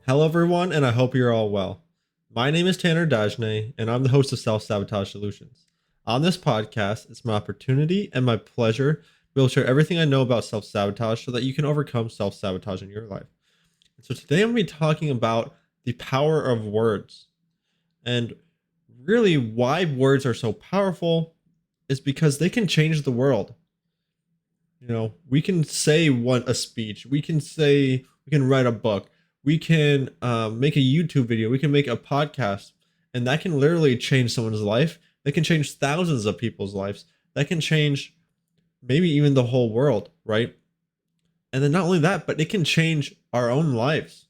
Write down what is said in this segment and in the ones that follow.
Hello, everyone, and I hope you're all well. My name is Tanner Dajne, and I'm the host of Self-Sabotage Solutions. On this podcast, it's my opportunity and my pleasure to be able to share everything I know about self-sabotage so that you can overcome self-sabotage in your life. And so today I'm going to be talking about the power of words. And really why words are so powerful is because they can change the world. We can say a speech, we can write a book, we can make a YouTube video, we can make a podcast, and that can literally change someone's life. That can change thousands of people's lives. That can change maybe even the whole world, right? And then not only that, but it can change our own lives.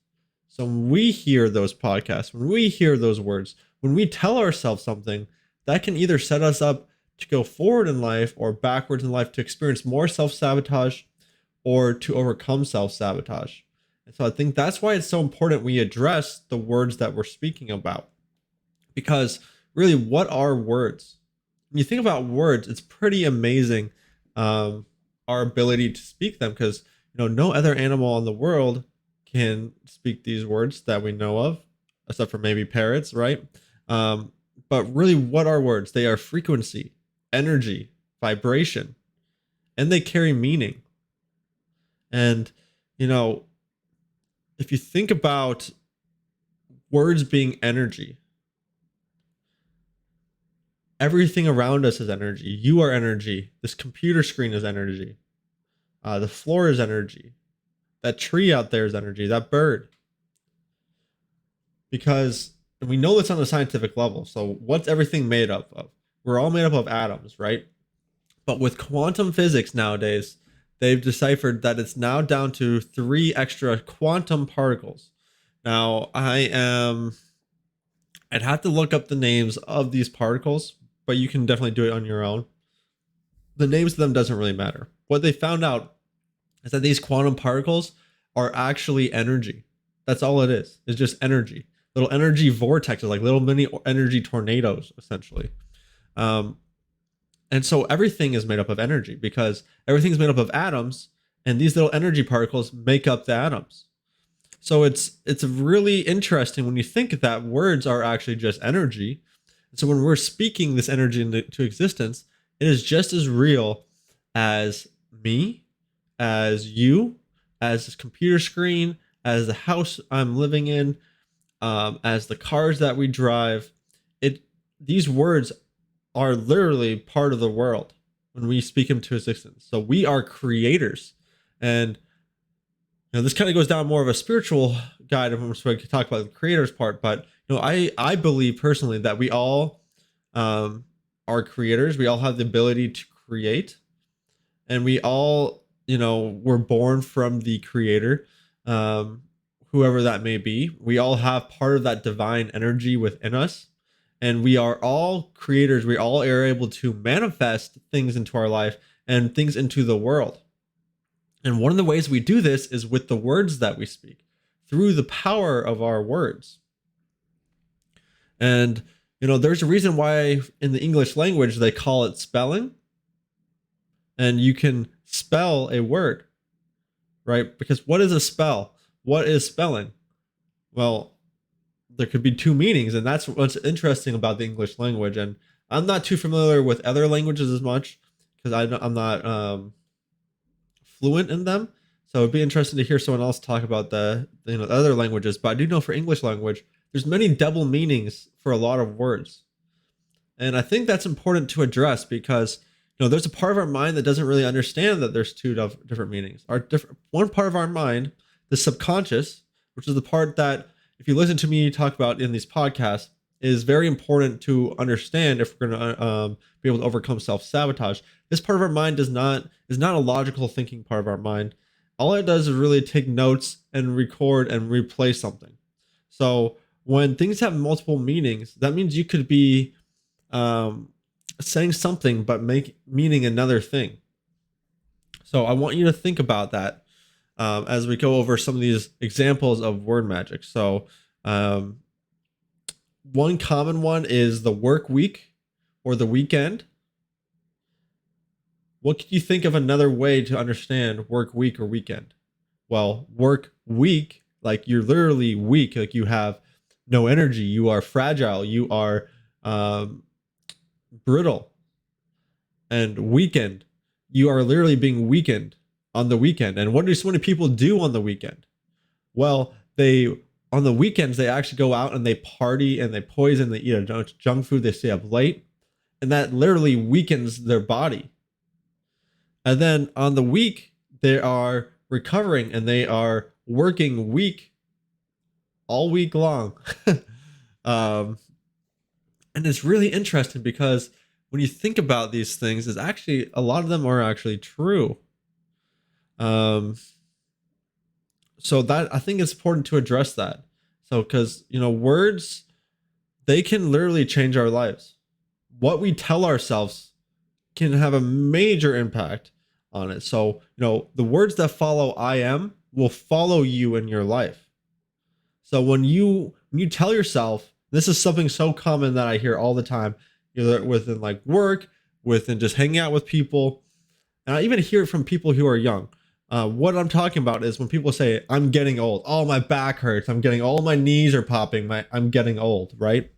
So when we hear those podcasts, when we hear those words, when we tell ourselves something, that can either set us up to go forward in life or backwards in life to experience more self-sabotage or to overcome self-sabotage. And so I think that's why it's so important we address the words that we're speaking about. Because really, what are words? When you think about words, it's pretty amazing our ability to speak them, because no other animal in the world can speak these words that we know of, except for maybe parrots, right? But really, what are words? They are frequency, energy, vibration, and they carry meaning. And if you think about words being energy, everything around us is energy. You are energy. This computer screen is energy. The floor is energy. That tree out there is energy. That bird. Because we know this on a scientific level. So what's everything made up of? We're all made up of atoms, right? But with quantum physics nowadays, they've deciphered that it's now down to 3 extra quantum particles. Now, I'd have to look up the names of these particles, but you can definitely do it on your own. The names of them doesn't really matter. What they found out is that these quantum particles are actually energy. That's all it is. It's just energy. Little energy vortexes, like little mini energy tornadoes, essentially. And so everything is made up of energy because everything's made up of atoms, and these little energy particles make up the atoms. So it's really interesting when you think that words are actually just energy. So when we're speaking this energy into existence, it is just as real as me, as you, as this computer screen, as the house I'm living in, as the cars that we drive. These words are literally part of the world when we speak them to existence. So we are creators. And this kind of goes down more of a spiritual guide if I'm supposed to talk about the creators part. But I believe personally that we all are creators. We all have the ability to create, and we all were born from the creator, whoever that may be. We all have part of that divine energy within us. And we are all creators. We all are able to manifest things into our life and things into the world. And one of the ways we do this is with the words that we speak, through the power of our words. And, there's a reason why in the English language they call it spelling. And you can spell a word, right? Because what is a spell? What is spelling? Well, there could be 2 meanings, and that's what's interesting about the English language. And I'm not too familiar with other languages as much because I'm not fluent in them. So it'd be interesting to hear someone else talk about the other languages. But I do know for English language, there's many double meanings for a lot of words, and I think that's important to address because there's a part of our mind that doesn't really understand that there's 2 different meanings. One part of our mind, the subconscious, which is the part that, if you listen to me talk about in these podcasts, is very important to understand if we're going to be able to overcome self-sabotage. This part of our mind is not a logical thinking part of our mind. All it does is really take notes and record and replay something. So when things have multiple meanings, that means you could be saying something but meaning another thing. So I want you to think about that as we go over some of these examples of word magic. So one common one is the work week or the weekend. What could you think of another way to understand work week or weekend? Well, work week Like you're literally weak. Like you have no energy. You are fragile. You are um, brittle and weakened. You are literally being weakened on the weekend. And what do so many people do on the weekend? Well, they on the weekends they actually go out and they party and they poison. They eat a junk food. They stay up late, and that literally weakens their body. And then on the week they are recovering and they are working week all week long. um, and it's really interesting because when you think about these things, is actually a lot of them are actually true. Um, so that I think it's important to address that. So because words, they can literally change our lives. What we tell ourselves can have a major impact on it. So the words that follow "I am" will follow you in your life. So when you tell yourself, this is something so common that I hear all the time, within like work, within just hanging out with people, and I even hear it from people who are young. What I'm talking about is when people say, "I'm getting old. Oh, my back hurts. I'm getting old. My knees are popping. I'm getting old." Right?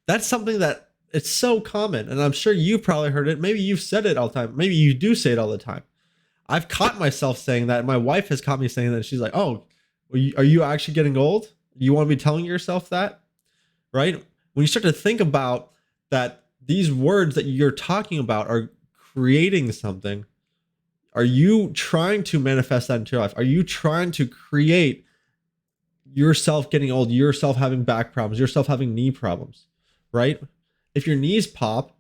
That's something that it's so common, and I'm sure you probably heard it. Maybe you've said it all the time. Maybe you do say it all the time. I've caught myself saying that. My wife has caught me saying that. She's like, "Oh, are you actually getting old? You want to be telling yourself that?" Right? When you start to think about that, these words that you're talking about are creating something. Are you trying to manifest that into your life? Are you trying to create yourself getting old, yourself having back problems, yourself having knee problems, right? If your knees pop,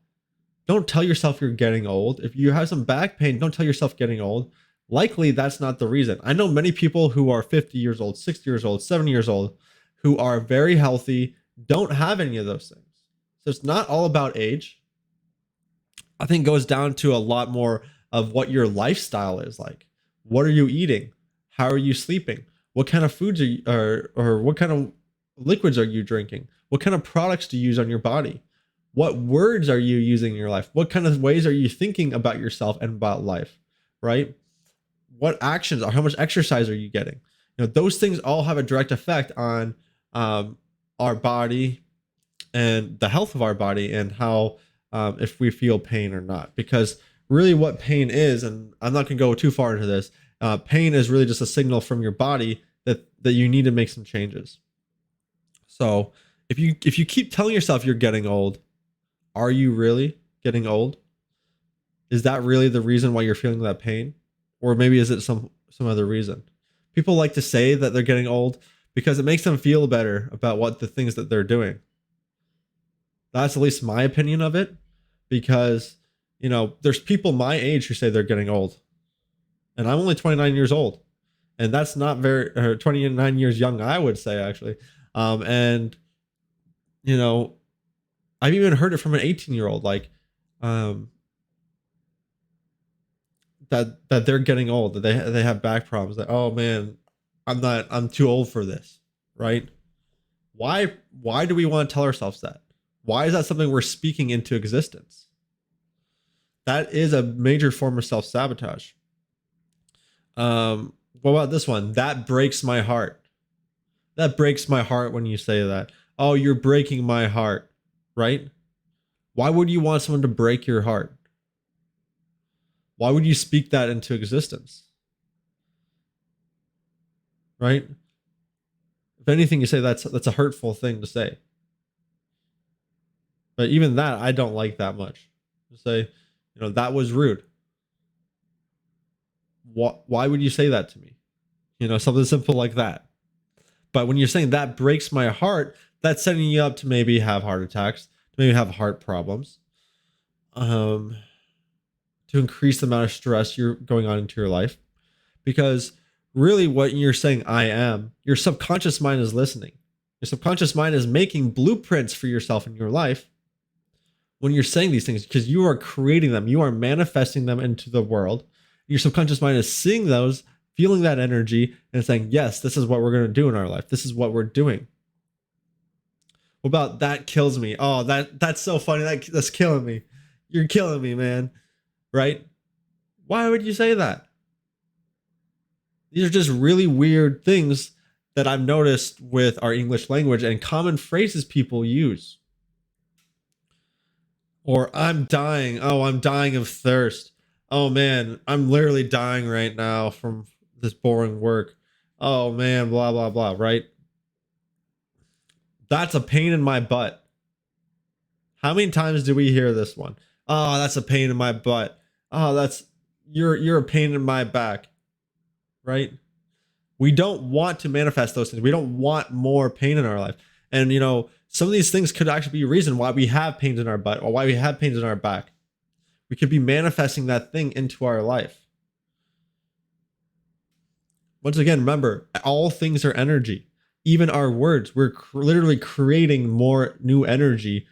don't tell yourself you're getting old. If you have some back pain, don't tell yourself getting old. Likely that's not the reason. I know many people who are 50 years old, 60 years old, 70 years old, who are very healthy, don't have any of those things. So it's not all about age. I think it goes down to a lot more of what your lifestyle is like. What are you eating? How are you sleeping? What kind of foods are you, or what kind of liquids are you drinking? What kind of products do you use on your body? What words are you using in your life? What kind of ways are you thinking about yourself and about life? Right? What actions or how much exercise are you getting? Those things all have a direct effect on our body and the health of our body and how if we feel pain or not. Because really what pain is, and I'm not going to go too far into this, pain is really just a signal from your body that you need to make some changes. So if you keep telling yourself you're getting old, are you really getting old? Is that really the reason why you're feeling that pain? Or maybe is it some other reason? People like to say that they're getting old because it makes them feel better about what the things that they're doing. That's at least my opinion of it, because there's people my age who say they're getting old, and I'm only 29 years old, and that's not very 29 years young, I would say, actually. And I've even heard it from an 18-year-old, like that they're getting old, that they have back problems, that, oh man, I'm too old for this, right? Why do we want to tell ourselves that? Why is that something we're speaking into existence? That is a major form of self-sabotage. What about this one? That breaks my heart. That breaks my heart when you say that. Oh, you're breaking my heart, right? Why would you want someone to break your heart? Why would you speak that into existence? Right? If anything, you say that's a hurtful thing to say. But even that, I don't like that much. To say, that was rude. Why would you say that to me? Something simple like that. But when you're saying that breaks my heart, that's setting you up to maybe have heart attacks, to maybe have heart problems, to increase the amount of stress you're going on into your life. Because really what you're saying, I am, your subconscious mind is listening. Your subconscious mind is making blueprints for yourself in your life when you're saying these things, because you are creating them, you are manifesting them into the world. Your subconscious mind is seeing those, feeling that energy, and saying, yes, this is what we're going to do in our life. This is what we're doing. What about that kills me? Oh, that's so funny. That's killing me. You're killing me, man. Right? Why would you say that? These are just really weird things that I've noticed with our English language and common phrases people use. Or I'm dying. Oh, I'm dying of thirst. Oh man, I'm literally dying right now from this boring work. Oh man, blah, blah, blah, right? That's a pain in my butt. How many times do we hear this one? Oh, that's a pain in my butt. Oh, that's you're a pain in my back, right? We don't want to manifest those things. We don't want more pain in our life. And some of these things could actually be a reason why we have pains in our butt or why we have pains in our back. We could be manifesting that thing into our life. Once again, remember, all things are energy. Even our words, we're literally creating more new energy,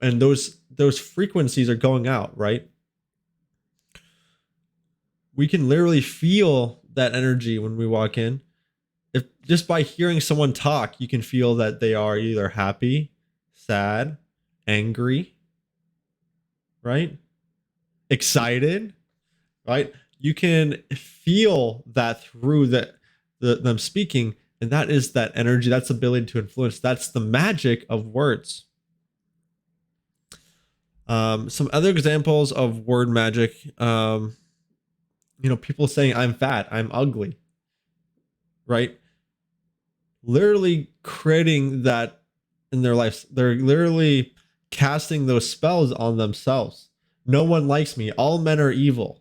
and those frequencies are going out, right? We can literally feel that energy when we walk in. If just by hearing someone talk, you can feel that they are either happy, sad, angry, right? Excited, right? You can feel that through them speaking, and that is that energy, that's the ability to influence. That's the magic of words. Some other examples of word magic, people saying I'm fat, I'm ugly, right? Literally creating that in their lives. They're literally casting those spells on themselves. No one likes me. All men are evil,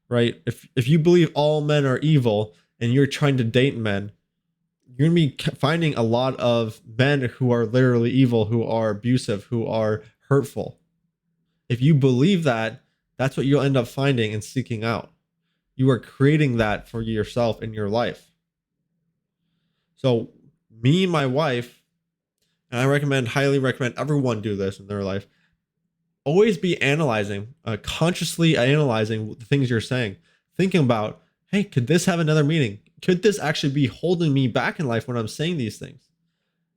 right? If you believe all men are evil and you're trying to date men, you're going to be finding a lot of men who are literally evil, who are abusive, who are hurtful. If you believe that, that's what you'll end up finding and seeking out. You are creating that for yourself in your life. So me and my wife, and I highly recommend everyone do this in their life, always be analyzing, consciously analyzing the things you're saying, thinking about, hey, could this have another meaning? Could this actually be holding me back in life when I'm saying these things?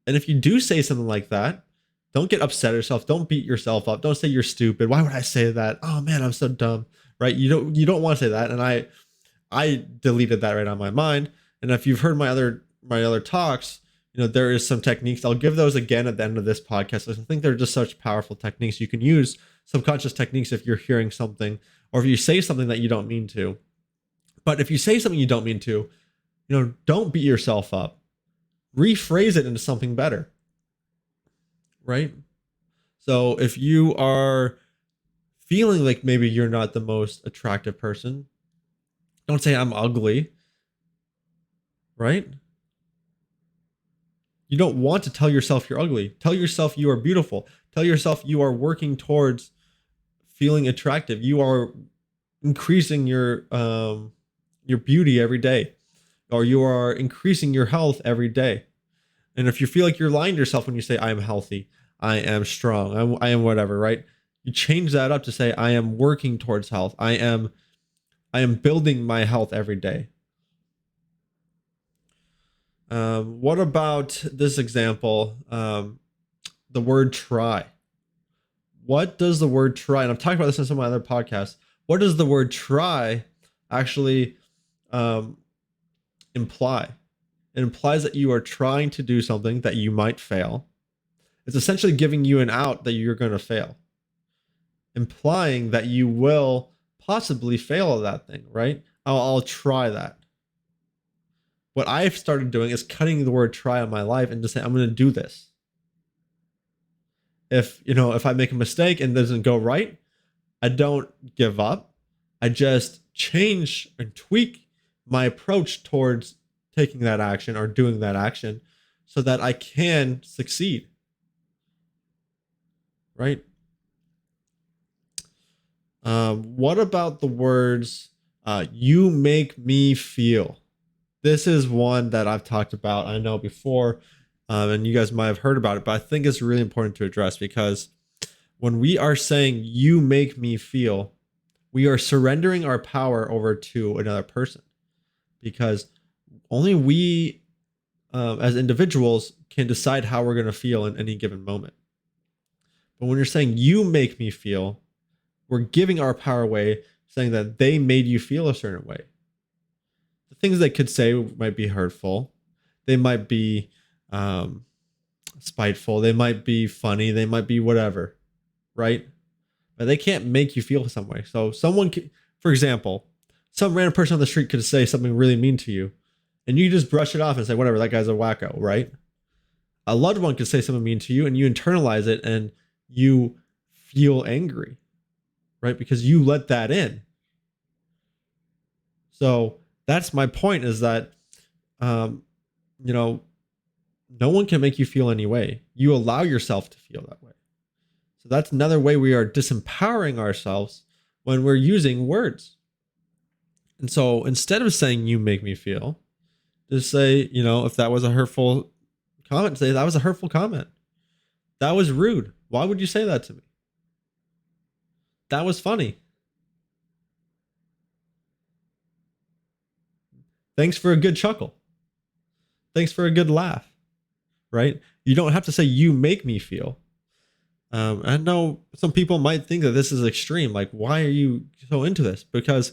And if you do say something like that, don't get upset at yourself. Don't beat yourself up. Don't say you're stupid. Why would I say that? Oh man, I'm so dumb, right? You don't want to say that. And I deleted that right on my mind. And if you've heard my other talks, there is some techniques. I'll give those again at the end of this podcast. I think they're just such powerful techniques. You can use subconscious techniques if you're hearing something or if you say something that you don't mean to. But if you say something you don't mean to, don't beat yourself up. Rephrase it into something better, right? So if you are feeling like maybe you're not the most attractive person, don't say I'm ugly, right? You don't want to tell yourself you're ugly. Tell yourself you are beautiful. Tell yourself you are working towards feeling attractive. You are increasing your beauty every day, or you are increasing your health every day. And if you feel like you're lying to yourself when you say I am healthy, I am strong, I am whatever, right? You change that up to say I am working towards health. I am building my health every day. What about this example? The word try. What does the word try, and I've talked about this in some of my other podcasts, what does the word try actually imply? It implies that you are trying to do something that you might fail. It's essentially giving you an out that you're going to fail, implying that you will possibly fail at that thing, right? I'll try that. What I've started doing is cutting the word try on my life and just saying, I'm going to do this. If I make a mistake and it doesn't go right, I don't give up. I just change and tweak my approach towards taking that action or doing that action so that I can succeed. Right? What about the words, you make me feel? This is one that I've talked about, I know before, and you guys might have heard about it, but I think it's really important to address because when we are saying you make me feel, we are surrendering our power over to another person because only we as individuals can decide how we're going to feel in any given moment. But when you're saying you make me feel, we're giving our power away, saying that they made you feel a certain way. The things they could say might be hurtful. They might be spiteful. They might be funny. They might be whatever, right? But they can't make you feel some way. So someone, for example, some random person on the street could say something really mean to you, and you just brush it off and say, whatever, that guy's a wacko, right? A loved one could say something mean to you, and you internalize it, and you feel angry, right? Because you let that in. So that's my point, is that, you know, no one can make you feel any way. You allow yourself to feel that way. So that's another way we are disempowering ourselves when we're using words. And so instead of saying you make me feel, just say, if that was a hurtful comment, say that was a hurtful comment. That was rude. Why would you say that to me? That was funny. Thanks for a good chuckle. Thanks for a good laugh, right? You don't have to say you make me feel. I know some people might think that this is extreme. Like, why are you so into this? Because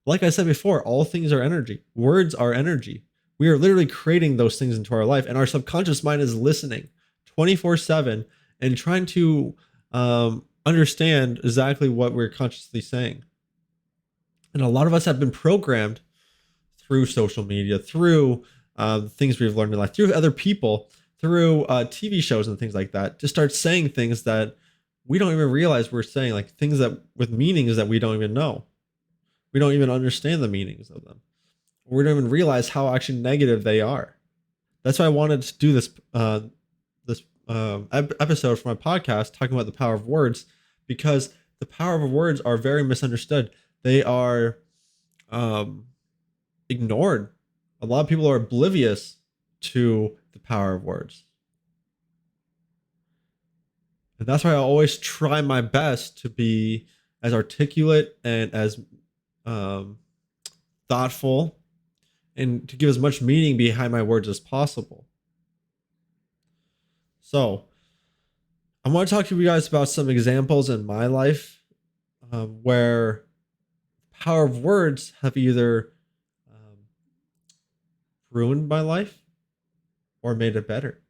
like I said before, all things are energy. Words are energy. We are literally creating those things into our life, and our subconscious mind is listening 24/7 and trying to understand exactly what we're consciously saying. And a lot of us have been programmed through social media, through things we've learned in life, through other people, through TV shows and things like that, to start saying things that we don't even realize we're saying, like things that with meanings that we don't even know. We don't even understand the meanings of them. We don't even realize how actually negative they are. That's why I wanted to do this episode for my podcast, talking about the power of words, because the power of words are very misunderstood. They are ignored. A lot of people are oblivious to the power of words. And that's why I always try my best to be as articulate and as thoughtful, and to give as much meaning behind my words as possible. So I want to talk to you guys about some examples in my life where the power of words have either ruined my life or made it better.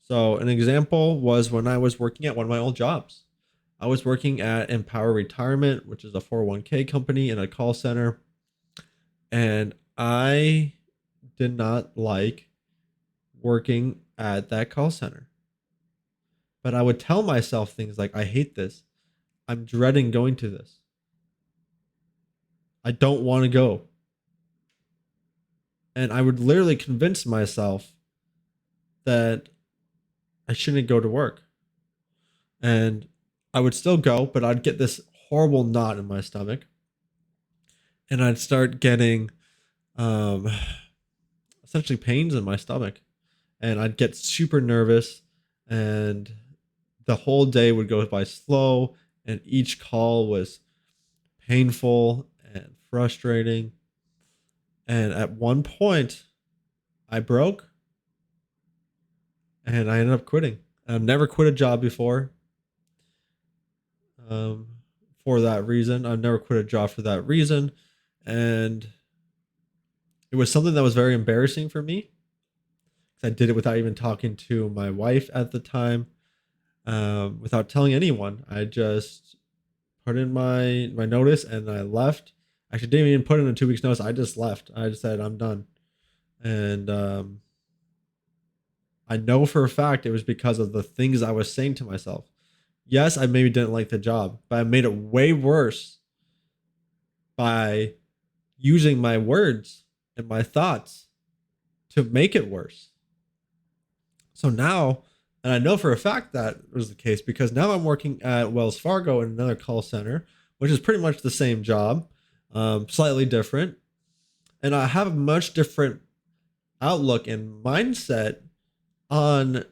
So an example was when I was working at one of my old jobs. I was working at Empower Retirement, which is a 401k company, in a call center. And I did not like working at that call center. But I would tell myself things like, I hate this. I'm dreading going to this. I don't want to go. And I would literally convince myself that I shouldn't go to work. And I would still go, but I'd get this horrible knot in my stomach. And I'd start getting essentially pains in my stomach. And I'd get super nervous, and the whole day would go by slow, and each call was painful and frustrating. And at one point, I broke, and I ended up quitting. I've never quit a job before. For that reason, I've never quit a job for that reason, and it was something that was very embarrassing for me. I did it without even talking to my wife at the time, without telling anyone. I just put in my notice and I left. Actually, didn't even put in a 2 weeks notice. I just left. I just said, I'm done. And I know for a fact it was because of the things I was saying to myself. Yes, I maybe didn't like the job, but I made it way worse by using my words and my thoughts to make it worse. So now, and I know for a fact that was the case, because now I'm working at Wells Fargo in another call center, which is pretty much the same job, slightly different. And I have a much different outlook and mindset on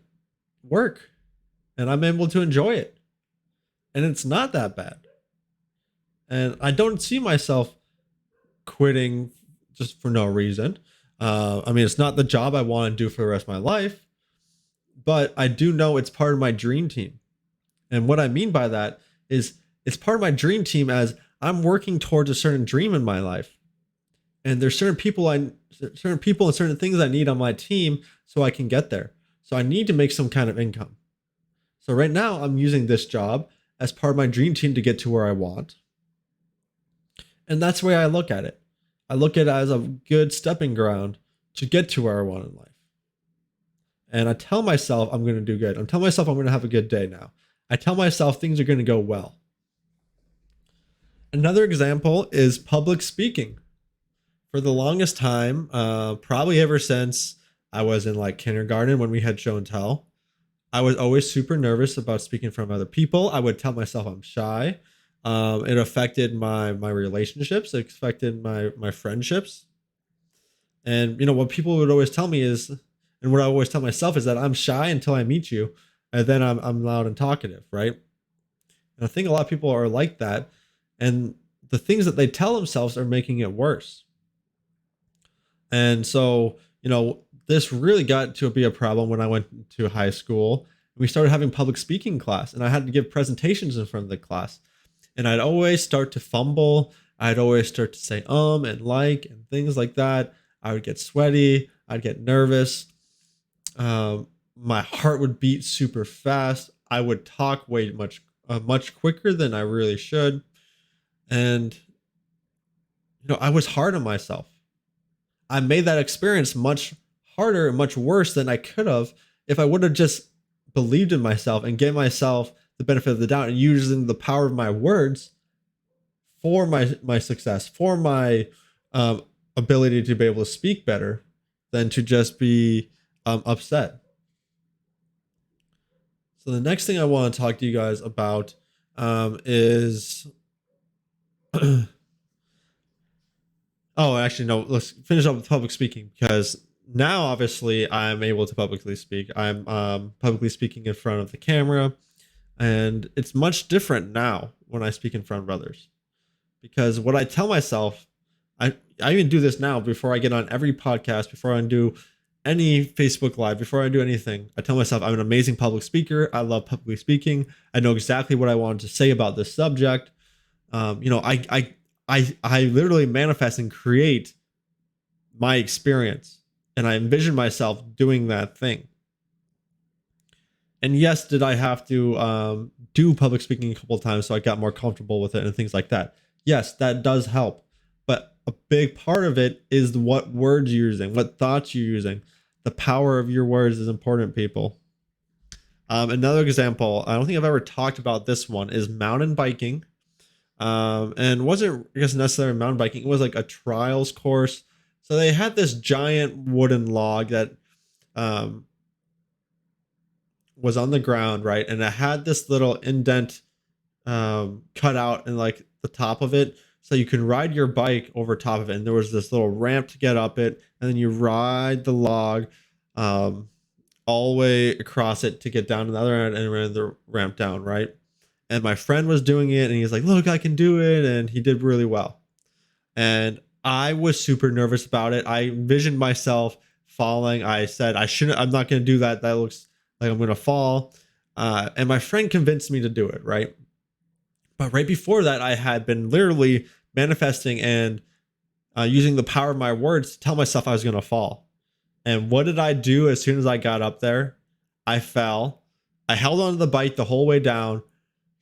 work, and I'm able to enjoy it. And it's not that bad. And I don't see myself quitting just for no reason. I mean, it's not the job I want to do for the rest of my life, but I do know it's part of my dream team. And what I mean by that is it's part of my dream team as I'm working towards a certain dream in my life. And there's certain people and certain things I need on my team so I can get there. So I need to make some kind of income. So right now I'm using this job as part of my dream team to get to where I want. And that's the way I look at it. I look at it as a good stepping ground to get to where I want in life. And I tell myself I'm going to do good. I'm telling myself I'm going to have a good day now. I tell myself things are going to go well. Another example is public speaking. For the longest time, probably ever since I was in like kindergarten when we had show and tell, I was always super nervous about speaking in front of other people. I would tell myself I'm shy. It affected my relationships. It affected my friendships. And what people would always tell me is, and what I always tell myself is that I'm shy until I meet you, and then I'm loud and talkative, right? And I think a lot of people are like that, and the things that they tell themselves are making it worse. And so, this really got to be a problem when I went to high school. We started having public speaking class, and I had to give presentations in front of the class. And I'd always start to fumble. I'd always start to say and like and things like that. I would get sweaty. I'd get nervous. My heart would beat super fast. I would talk much quicker than I really should. And I was hard on myself. I made that experience much harder and much worse than I could have if I would have just believed in myself and gave myself the benefit of the doubt and using the power of my words for my success, for my ability to be able to speak better than to just be upset. So the next thing I want to talk to you guys about is oh, actually, no, let's finish up with public speaking, because now obviously I'm able to publicly speak. I'm publicly speaking in front of the camera, and it's much different now when I speak in front of others, because what I tell myself, I even do this now before I get on every podcast, before I do any Facebook Live, before I do anything. I tell myself I'm an amazing public speaker. I love publicly speaking. I know exactly what I wanted to say about this subject. I literally manifest and create my experience, and I envision myself doing that thing. And yes, did I have to do public speaking a couple of times so I got more comfortable with it and things like that? Yes, that does help. But a big part of it is what words you're using, what thoughts you're using. The power of your words is important, people. Another example, I don't think I've ever talked about this one, is mountain biking. And wasn't, I guess, necessarily mountain biking. It was like a trials course. So they had this giant wooden log that was on the ground, right? And it had this little indent cut out in like the top of it, so you can ride your bike over top of it. And there was this little ramp to get up it, and then you ride the log all the way across it to get down to the other end and ran the ramp down, right? And my friend was doing it, and he's like, "Look, I can do it," and he did really well. And I was super nervous about it. I envisioned myself falling. I said, I'm not going to do that. That looks like I'm going to fall. And my friend convinced me to do it, right? But right before that, I had been literally manifesting and using the power of my words to tell myself I was going to fall. And what did I do as soon as I got up there? I fell. I held onto the bike the whole way down,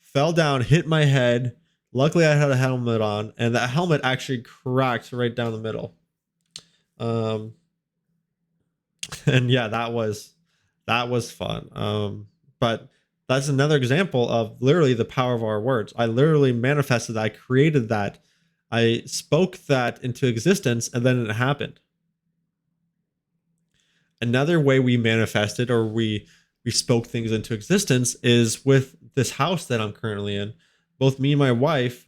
fell down, hit my head. Luckily, I had a helmet on, and that helmet actually cracked right down the middle. And yeah, that was fun. But that's another example of literally the power of our words. I literally manifested that. I created that. I spoke that into existence, and then it happened. Another way we manifested, or we spoke things into existence, is with this house that I'm currently in. Both me and my wife,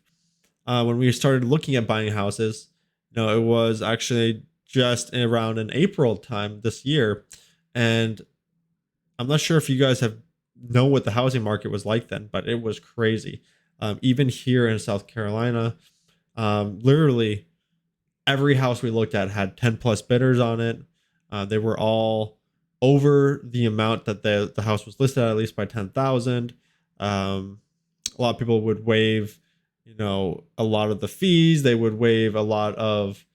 when we started looking at buying houses, it was actually just around in April time this year. And I'm not sure if you guys know what the housing market was like then, but it was crazy. Even here in South Carolina, literally every house we looked at had 10 plus bidders on it. They were all over the amount that the house was listed at least by 10,000. A lot of people would waive, a lot of the fees. They would waive a lot of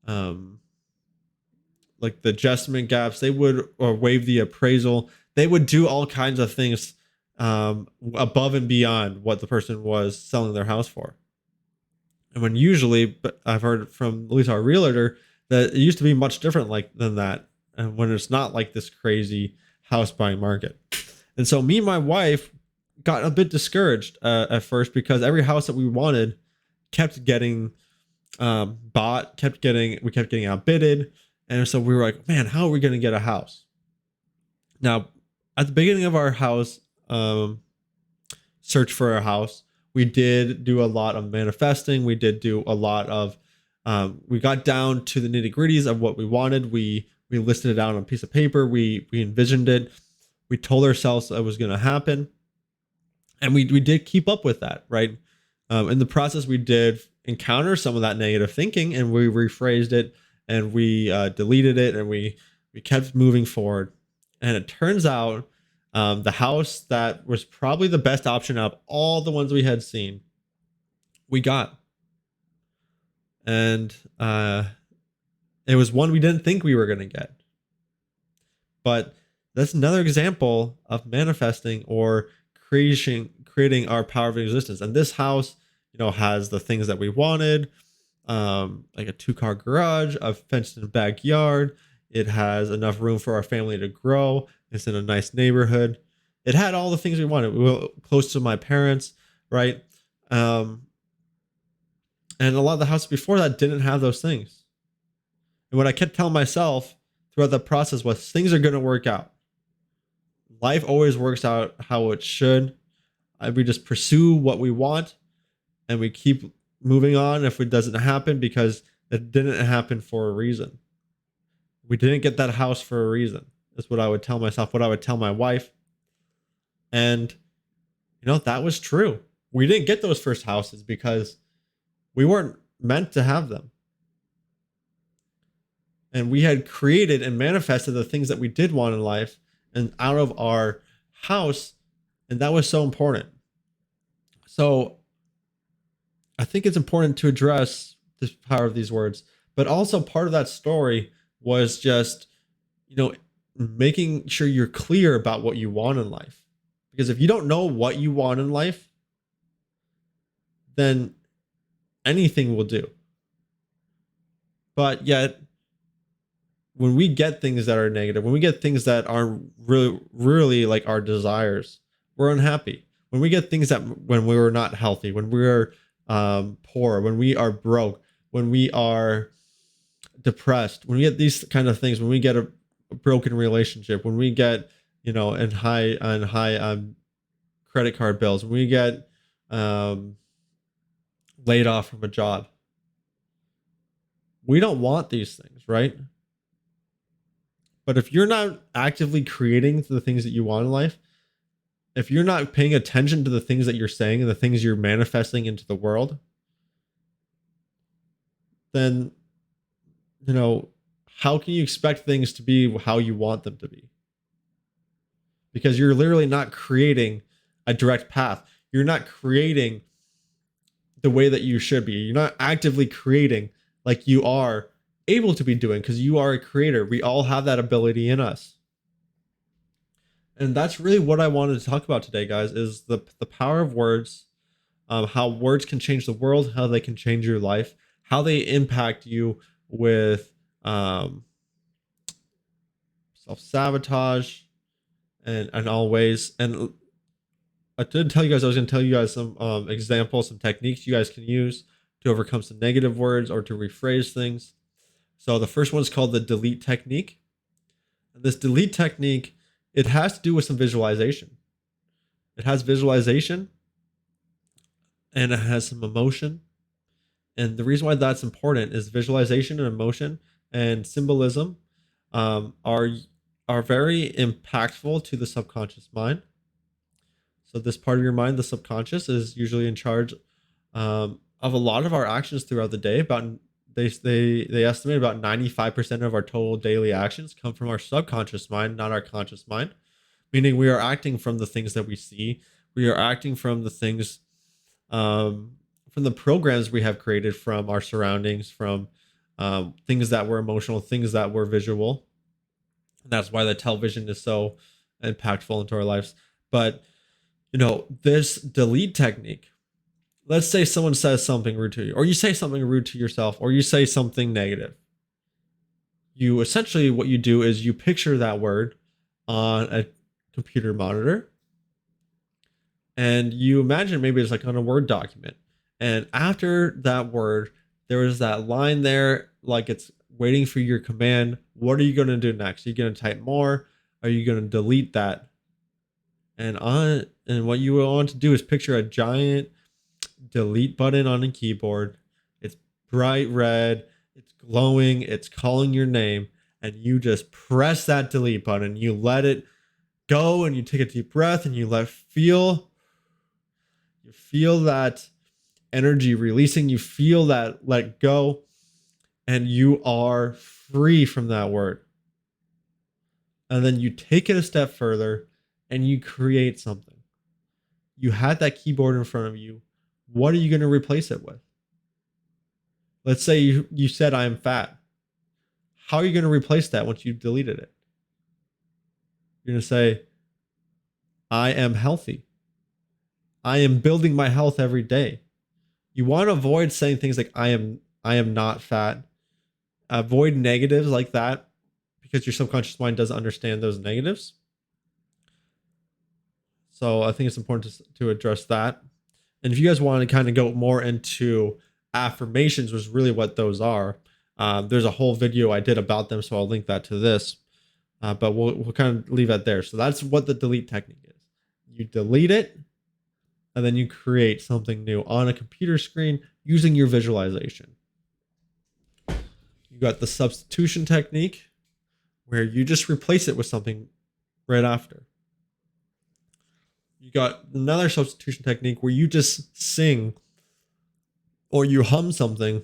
um, like the adjustment gaps. They would or waive the appraisal. They would do all kinds of things above and beyond what the person was selling their house for. And when usually, but I've heard from at least our realtor that it used to be much different like than that. And when it's not like this crazy house buying market. And so me and my wife got a bit discouraged at first because every house that we wanted kept getting bought, we kept getting outbidded. And so we were like, man, how are we going to get a house? Now, at the beginning of our house search for a house, we did do a lot of manifesting. We did do a lot of, we got down to the nitty gritties of what we wanted. We listed it out on a piece of paper. We envisioned it. We told ourselves it was going to happen. And we did keep up with that, right? In the process, we did encounter some of that negative thinking, and we rephrased it, and we deleted it, and we kept moving forward. And it turns out the house that was probably the best option out of all the ones we had seen, we got. And it was one we didn't think we were going to get. But that's another example of manifesting or creating our power of existence. And this house, has the things that we wanted, like a 2-car garage, a fenced-in backyard. It has enough room for our family to grow. It's in a nice neighborhood. It had all the things we wanted. We were close to my parents, right? And a lot of the houses before that didn't have those things. And what I kept telling myself throughout the process was things are going to work out. Life always works out how it should. We just pursue what we want and we keep moving on if it doesn't happen, because it didn't happen for a reason. We didn't get that house for a reason. That's what I would tell myself, what I would tell my wife. And, that was true. We didn't get those first houses because we weren't meant to have them. And we had created and manifested the things that we did want in life and out of our house. And that was so important. So I think it's important to address the power of these words, but also part of that story was just, making sure you're clear about what you want in life. Because if you don't know what you want in life, then anything will do. But yet, when we get things that are negative, when we get things that aren't really like our desires, we're unhappy. When we get things when we were not healthy, when we're poor, when we are broke, when we are depressed, when we get these kind of things, when we get a broken relationship, when we get, and high credit card bills, when we get laid off from a job, we don't want these things, right? But if you're not actively creating the things that you want in life, if you're not paying attention to the things that you're saying and the things you're manifesting into the world, then, how can you expect things to be how you want them to be? Because you're literally not creating a direct path. You're not creating the way that you should be. You're not actively creating like you are able to be doing, because you are a creator. We all have that ability in us. And that's really what I wanted to talk about today, guys, is the power of words, how words can change the world, how they can change your life, how they impact you with self-sabotage and all ways. And I did tell you guys I was going to tell you guys some examples, some techniques you guys can use to overcome some negative words or to rephrase things. So the first one is called the delete technique. And this delete technique, it has to do with some visualization. It has visualization and it has some emotion. And the reason why that's important is visualization and emotion and symbolism are very impactful to the subconscious mind. So this part of your mind, the subconscious, is usually in charge of a lot of our actions throughout the day. They estimate about 95% of our total daily actions come from our subconscious mind, not our conscious mind. Meaning we are acting from the things that we see. We are acting from the things, from the programs we have created from our surroundings, from things that were emotional, things that were visual. And that's why the television is so impactful into our lives. But this delete technique, let's say someone says something rude to you, or you say something rude to yourself, or you say something negative. You essentially, what you do is you picture that word on a computer monitor, and you imagine maybe it's like on a Word document. And after that word, there is that line there, like it's waiting for your command. What are you going to do next? Are you going to type more? Are you going to delete that? And what you want to do is picture a giant delete button on a keyboard. It's bright red, it's glowing, it's calling your name, and you just press that delete button. You let it go, and you take a deep breath, and you feel that energy releasing. You feel that let go, and you are free from that word. And then you take it a step further, and you create something. You had that keyboard in front of you. What are you going to replace it with? Let's say you said, I am fat. How are you going to replace that once you deleted it? You're going to say, I am healthy. I am building my health every day. You want to avoid saying things like, I am not fat. Avoid negatives like that, because your subconscious mind doesn't understand those negatives. So I think it's important to address that. And if you guys want to kind of go more into affirmations, was really what those are. There's a whole video I did about them, so I'll link that to this. But we'll kind of leave it there. So that's what the delete technique is. You delete it, and then you create something new on a computer screen using your visualization. You got the substitution technique, where you just replace it with something right after. You got another substitution technique where you just sing or you hum something,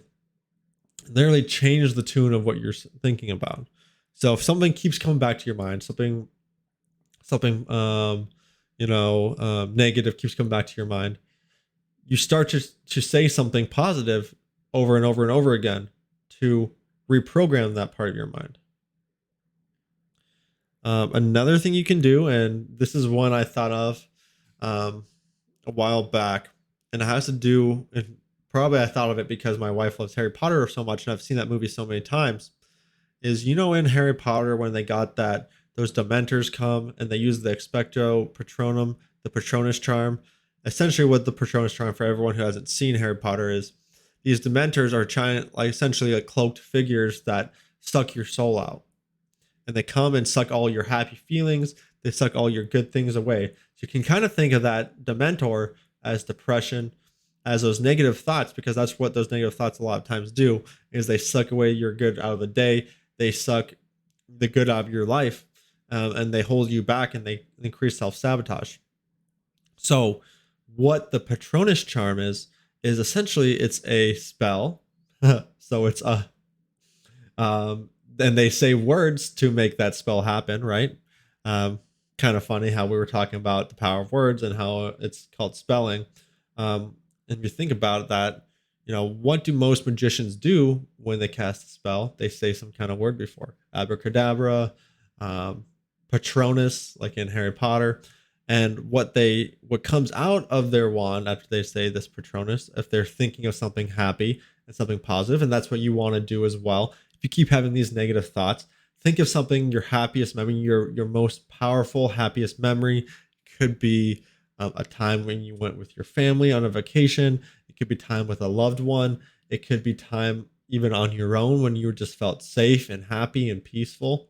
literally change the tune of what you're thinking about. So if something keeps coming back to your mind, something negative keeps coming back to your mind, you start to say something positive over and over and over again to reprogram that part of your mind. Another thing you can do, and this is one I thought of a while back, and it has to do, and probably I thought of it because my wife loves Harry Potter so much, and I've seen that movie so many times, is, in Harry Potter, when they got those Dementors come and they use the Expecto Patronum, the Patronus charm. Essentially what the Patronus charm, for everyone who hasn't seen Harry Potter, is these Dementors are giant, like essentially like cloaked figures that suck your soul out. And they come and suck all your happy feelings. They suck all your good things away. So you can kind of think of that Dementor as depression, as those negative thoughts, because that's what those negative thoughts a lot of times do, is they suck away your good out of the day. They suck the good out of your life, and they hold you back, and they increase self-sabotage. So what the Patronus charm is essentially, it's a spell. So it's and they say words to make that spell happen, right? Kind of funny how we were talking about the power of words and how it's called spelling. And you think about that, what do most magicians do when they cast a spell? They say some kind of word before. Abracadabra, Patronus, like in Harry Potter. And what comes out of their wand after they say this Patronus, if they're thinking of something happy and something positive, and that's what you want to do as well. If you keep having these negative thoughts, think of something, your happiest memory, your most powerful, happiest memory. Could be a time when you went with your family on a vacation. It could be time with a loved one. It could be time even on your own when you just felt safe and happy and peaceful.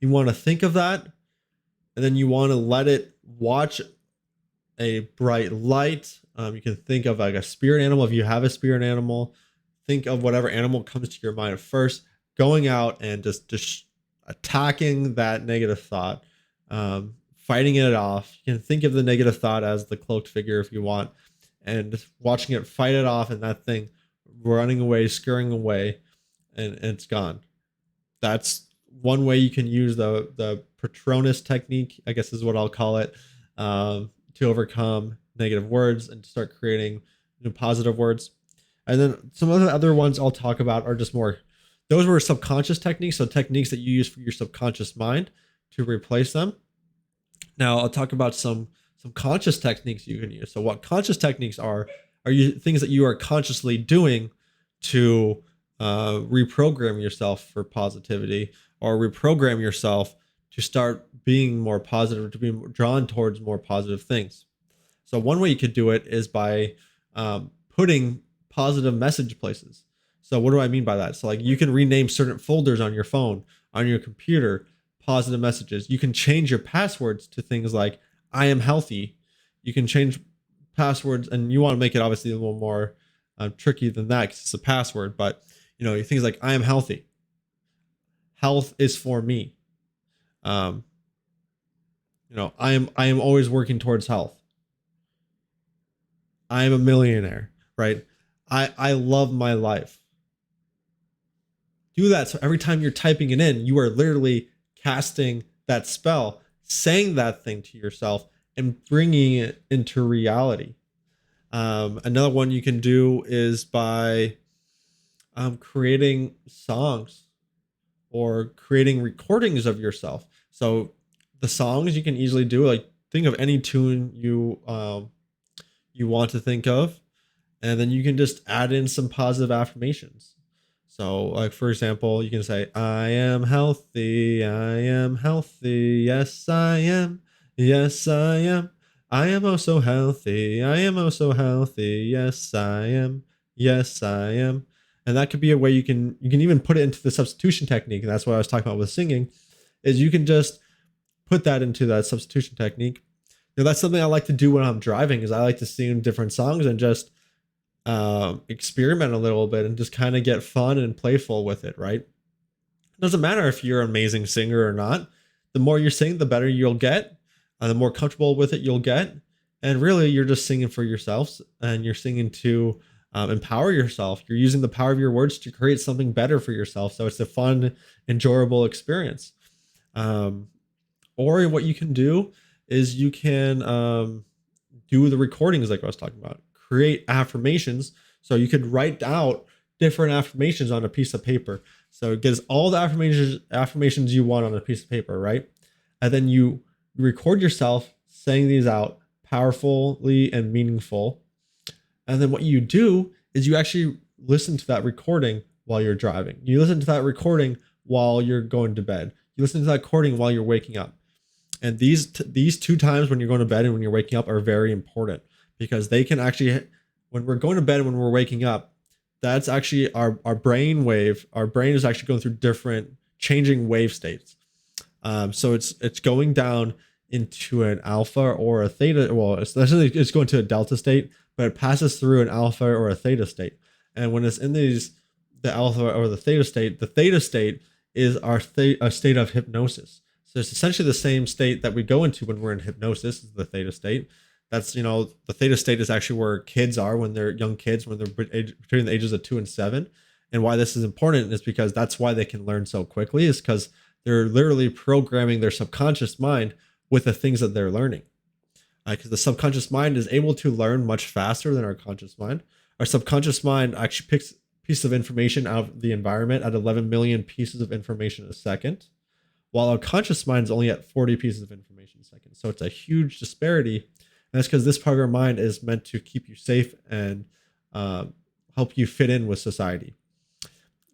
You want to think of that, and then you want to let it watch a bright light. You can think of like a spirit animal. If you have a spirit animal, think of whatever animal comes to your mind first, going out and just attacking that negative thought, fighting it off. You can think of the negative thought as the cloaked figure if you want, and just watching it fight it off, and that thing running away, scurrying away, and it's gone. That's one way you can use the Patronus technique, I guess is what I'll call it, to overcome negative words and start creating positive words. And then some of the other ones I'll talk about are just more those were subconscious techniques. So techniques that you use for your subconscious mind to replace them. Now I'll talk about some conscious techniques you can use. So what conscious techniques are you things that you are consciously doing to reprogram yourself for positivity, or reprogram yourself to start being more positive, to be drawn towards more positive things. So one way you could do it is by putting positive message places. So what do I mean by that? So like you can rename certain folders on your phone, on your computer, positive messages. You can change your passwords to things like I am healthy. You can change passwords, and you want to make it obviously a little more tricky than that because it's a password, but things like I am healthy. Health is for me. I am always working towards health. I am a millionaire, right? I love my life. Do that. So every time you're typing it in, you are literally casting that spell, saying that thing to yourself and bringing it into reality. Another one you can do is by creating songs or creating recordings of yourself. So the songs you can easily do, like think of any tune you want to think of, and then you can just add in some positive affirmations. So like, for example, you can say, I am healthy, yes, I am, yes, I am. I am oh so healthy, I am oh so healthy, yes, I am, yes, I am. And that could be a way you can even put it into the substitution technique. And that's what I was talking about with singing, is you can just put that into that substitution technique. That's something I like to do when I'm driving, is I like to sing different songs and just experiment a little bit and just kind of get fun and playful with it, right? It doesn't matter if you're an amazing singer or not. The more you sing, the better you'll get, the more comfortable with it you'll get. And really, you're just singing for yourselves, and you're singing to empower yourself. You're using the power of your words to create something better for yourself. So it's a fun, enjoyable experience. Or what you can do is you can do the recordings like I was talking about. Create affirmations. So you could write out different affirmations on a piece of paper. So it gets all the affirmations you want on a piece of paper, right? And then you record yourself saying these out powerfully and meaningful. And then what you do is you actually listen to that recording while you're driving. You listen to that recording while you're going to bed. You listen to that recording while you're waking up. And these two times, when you're going to bed and when you're waking up, are very important, because they can actually, when we're going to bed and when we're waking up, that's actually our brain wave. Our brain is actually going through different changing wave states. So it's going down into an alpha or a theta. Well, it's going to a delta state, but it passes through an alpha or a theta state. And when it's in the alpha or the theta state is a state of hypnosis. So it's essentially the same state that we go into when we're in hypnosis, is the theta state. That's, the theta state is actually where kids are when they're young kids, when they're between the ages of 2 and 7. And why this is important is because that's why they can learn so quickly, is because they're literally programming their subconscious mind with the things that they're learning. Because the subconscious mind is able to learn much faster than our conscious mind. Our subconscious mind actually picks pieces of information out of the environment at 11 million pieces of information a second, while our conscious mind is only at 40 pieces of information a second. So it's a huge disparity. And that's because this part of your mind is meant to keep you safe and help you fit in with society.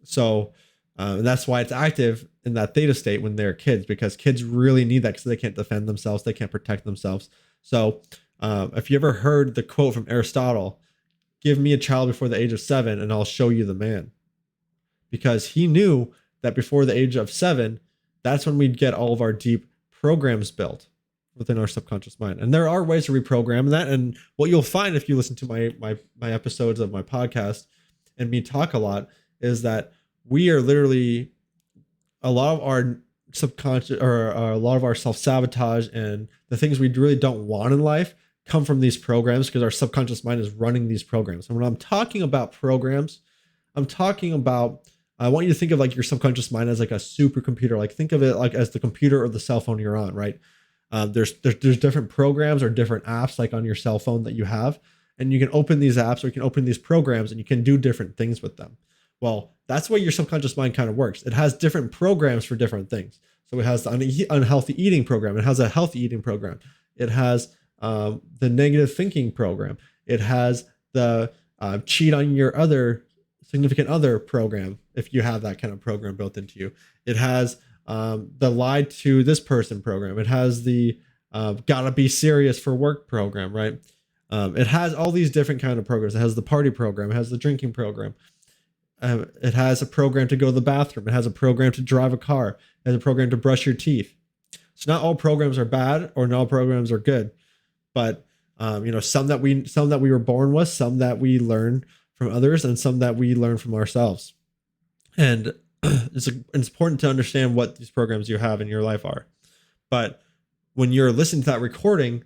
So that's why it's active in that theta state when they're kids, because kids really need that, because they can't defend themselves. They can't protect themselves. So if you ever heard the quote from Aristotle, give me a child before the age of 7 and I'll show you the man. Because he knew that before the age of 7, that's when we'd get all of our deep programs built within our subconscious mind. And there are ways to reprogram that. And what you'll find if you listen to my episodes of my podcast and me talk a lot is that we are literally, a lot of our subconscious, or a lot of our self-sabotage and the things we really don't want in life come from these programs, because our subconscious mind is running these programs. And when I'm talking about programs, I'm talking about, I want you to think of like your subconscious mind as like a supercomputer. Like think of it like as the computer or the cell phone you're on, right? There's different programs or different apps like on your cell phone that you have, and you can open these apps or you can open these programs and you can do different things with them. Well, that's why your subconscious mind kind of works. It has different programs for different things. So it has the unhealthy eating program. It has a healthy eating program. It has the negative thinking program. It has the cheat on your other significant other program, if you have that kind of program built into you. It has the lie to this person program. It has the gotta be serious for work program, right? It has all these different kind of programs. It has the party program. It has the drinking program. It has a program to go to the bathroom. It has a program to drive a car. It has a program to brush your teeth. So not all programs are bad, or not all programs are good, but some that we were born with, some that we learn from others, and some that we learn from ourselves. And it's important to understand what these programs you have in your life are. But when you're listening to that recording,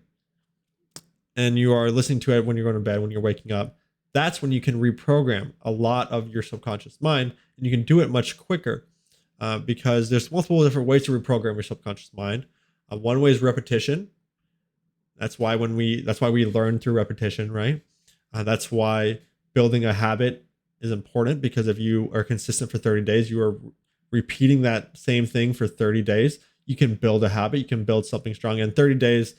and you are listening to it when you're going to bed, when you're waking up, that's when you can reprogram a lot of your subconscious mind, and you can do it much quicker because there's multiple different ways to reprogram your subconscious mind. One way is repetition. That's why we learn through repetition, right? That's why building a habit is important, because if you are consistent for 30 days, you are repeating that same thing for 30 days. You can build a habit. You can build something strong. In 30 days,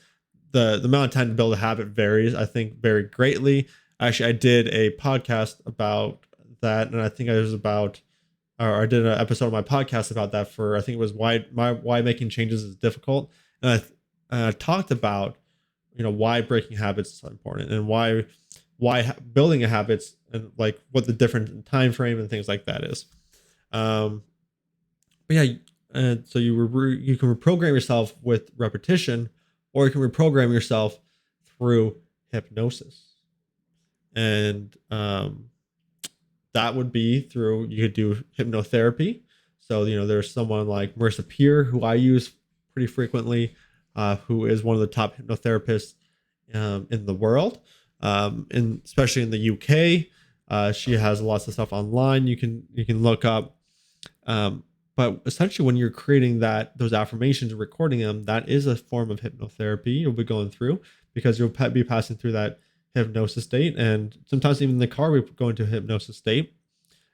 the amount of time to build a habit varies, I think, very greatly. Actually, I did a podcast about that, and I think I did an episode of my podcast about that for, I think it was why making changes is difficult. And I talked about, why breaking habits is so important, and why building a habits, and like what the different time frame and things like that is. But yeah, so you can reprogram yourself with repetition, or you can reprogram yourself through hypnosis. And that would be through, you could do hypnotherapy. So, there's someone like Marissa Peer, who I use pretty frequently, who is one of the top hypnotherapists in the world, especially in the UK. She has lots of stuff online you can look up. But essentially, when you're creating those affirmations and recording them, that is a form of hypnotherapy you'll be going through, because you'll be passing through that hypnosis state. And sometimes even in the car, we go into a hypnosis state,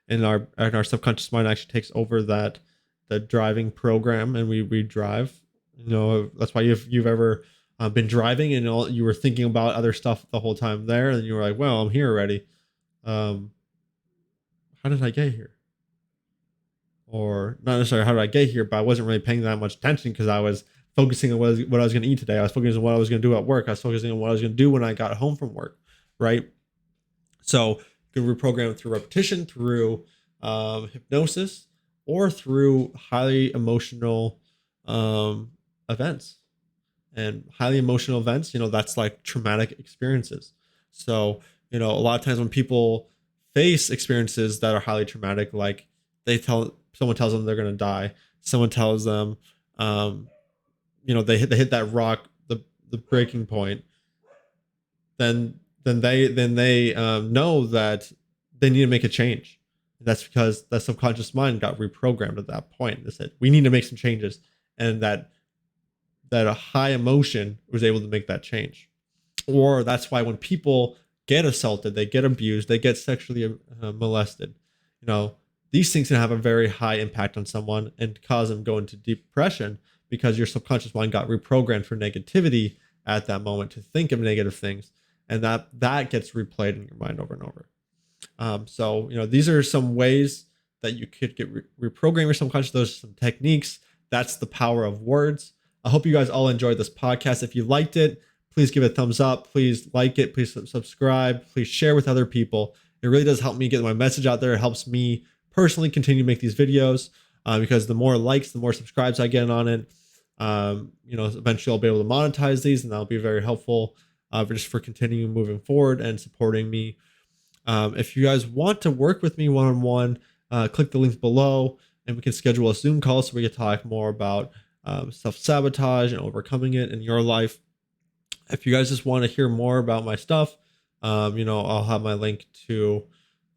and our subconscious mind actually takes over the driving program, and we drive. That's why you've ever been driving and you were thinking about other stuff the whole time there, and you were like, well, I'm here already. How did I get here? Or not necessarily how did I get here, but I wasn't really paying that much attention, because I was focusing on what I was going to eat today. I was focusing on what I was going to do at work. I was focusing on what I was going to do when I got home from work, right? So you can reprogram through repetition, through hypnosis, or through highly emotional events. And highly emotional events, that's like traumatic experiences. So, a lot of times when people face experiences that are highly traumatic, like someone tells them they're going to die, someone tells them, they hit that rock, the breaking point, then they know that they need to make a change. That's because that subconscious mind got reprogrammed at that point. They said, we need to make some changes. And that a high emotion was able to make that change. Or that's why when people get assaulted, they get abused, they get sexually molested, these things can have a very high impact on someone and cause them to go into depression, because your subconscious mind got reprogrammed for negativity at that moment, to think of negative things, and that gets replayed in your mind over and over. So these are some ways that you could get reprogram your subconscious. Those are some techniques. That's the power of words. I hope you guys all enjoyed this podcast. If you liked it, please give it a thumbs up. Please like it. Please subscribe. Please share with other people. It really does help me get my message out there. It helps me personally continue to make these videos, because the more likes, the more subscribes I get on it. Eventually I'll be able to monetize these, and that'll be very helpful just for continuing moving forward and supporting me. If you guys want to work with me one-on-one, click the links below, and we can schedule a Zoom call so we can talk more about self-sabotage and overcoming it in your life. If you guys just want to hear more about my stuff, I'll have my link to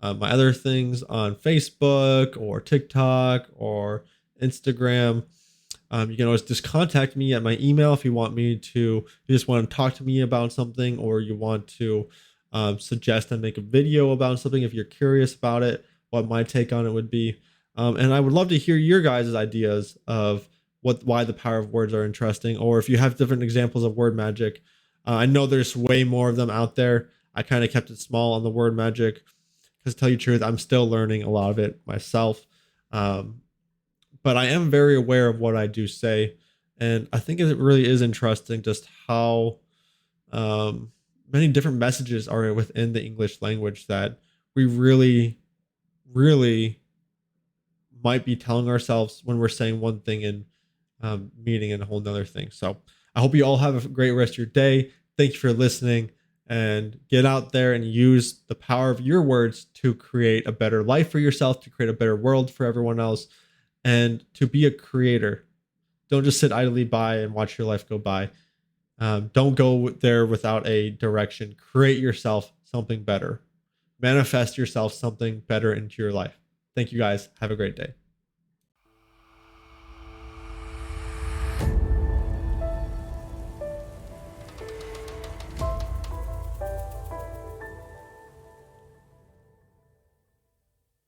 my other things on Facebook or TikTok or Instagram. You can always just contact me at my email if you just want to talk to me about something, or you want to suggest I make a video about something if you're curious about it. what my take on it would be. And I would love to hear your guys' ideas of why the power of words are interesting, or if you have different examples of word magic. I know there's way more of them out there. I kind of kept it small on the word magic because, to tell you the truth, I'm still learning a lot of it myself. Um, but I am very aware of what I do say, and I think it really is interesting just how um, many different messages are within the English language that we really, really might be telling ourselves when we're saying one thing and meaning in a whole nother thing. So I hope you all have a great rest of your day. Thank you for listening, and get out there and use the power of your words to create a better life for yourself, to create a better world for everyone else, and to be a creator. Don't just sit idly by and watch your life go by. Don't go there without a direction. Create yourself something better. Manifest yourself something better into your life. Thank you guys. Have a great day.